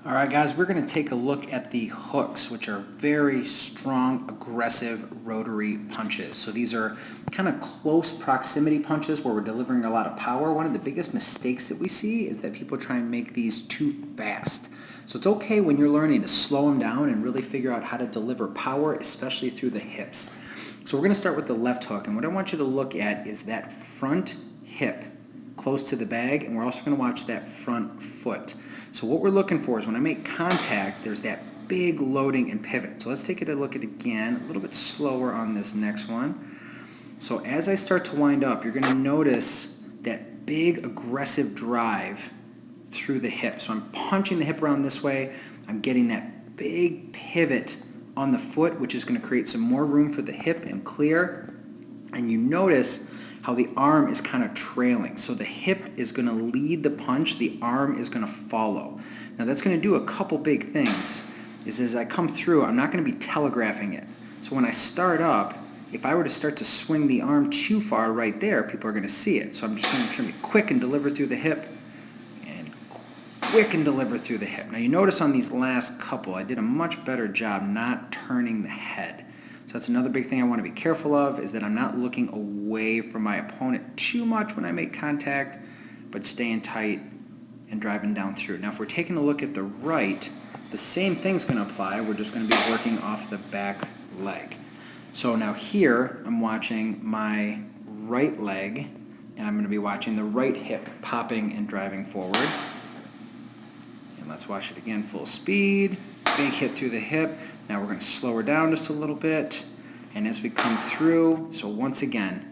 Alright guys, we're going to take a look at the hooks, which are very strong, aggressive rotary punches. So these are kind of close proximity punches where we're delivering a lot of power. One of the biggest mistakes that we see is that people try and make these too fast. So it's okay when you're learning to slow them down and really figure out how to deliver power, especially through the hips. So we're going to start with the left hook, and what I want you to look at is that front hip close to the bag, and we're also going to watch that front foot. So what we're looking for is when I make contact, there's that big loading and pivot. So let's take a look at it again, a little bit slower on this next one. So as I start to wind up, you're going to notice that big aggressive drive through the hip. So I'm punching the hip around this way. I'm getting that big pivot on the foot, which is going to create some more room for the hip and clear. And you notice how the arm is kind of trailing. So the hip is going to lead the punch, the arm is going to follow. Now that's going to do a couple big things. Is as I come through, I'm not going to be telegraphing it. So when I start up, if I were to start to swing the arm too far right there, people are going to see it. So I'm just going to be quick and deliver through the hip, and quick and deliver through the hip. Now you notice on these last couple, I did a much better job not turning the head. So that's another big thing I want to be careful of, is that I'm not looking away from my opponent too much when I make contact, but staying tight and driving down through. Now if we're taking a look at the right, the same thing's going to apply. We're just going to be working off the back leg. So now here I'm watching my right leg, and I'm going to be watching the right hip popping and driving forward. And let's watch it again, full speed, big hit through the hip. Now we're going to slow her down just a little bit, and as we come through, so once again,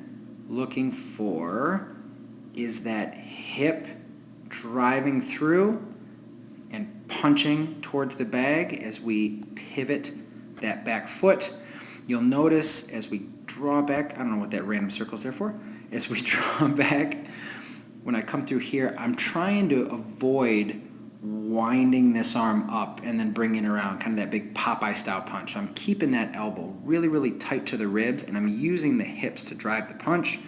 looking for is that hip driving through and punching towards the bag as we pivot that back foot. You'll notice as we draw back, I don't know what that random circle's there for, as we draw back, when I come through here, I'm trying to avoid winding this arm up and then bringing it around, kind of that big Popeye style punch. So I'm keeping that elbow really, really tight to the ribs, and I'm using the hips to drive the punch.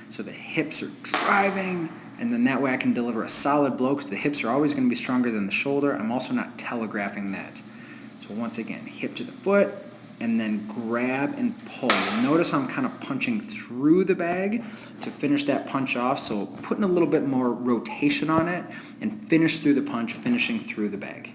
So the hips are driving, and then that way I can deliver a solid blow because the hips are always going to be stronger than the shoulder. I'm also not telegraphing that. So once again, hip to the foot, and then grab and pull. You'll notice I'm kind of punching through the bag to finish that punch off, so putting a little bit more rotation on it and finish through the punch, finishing through the bag.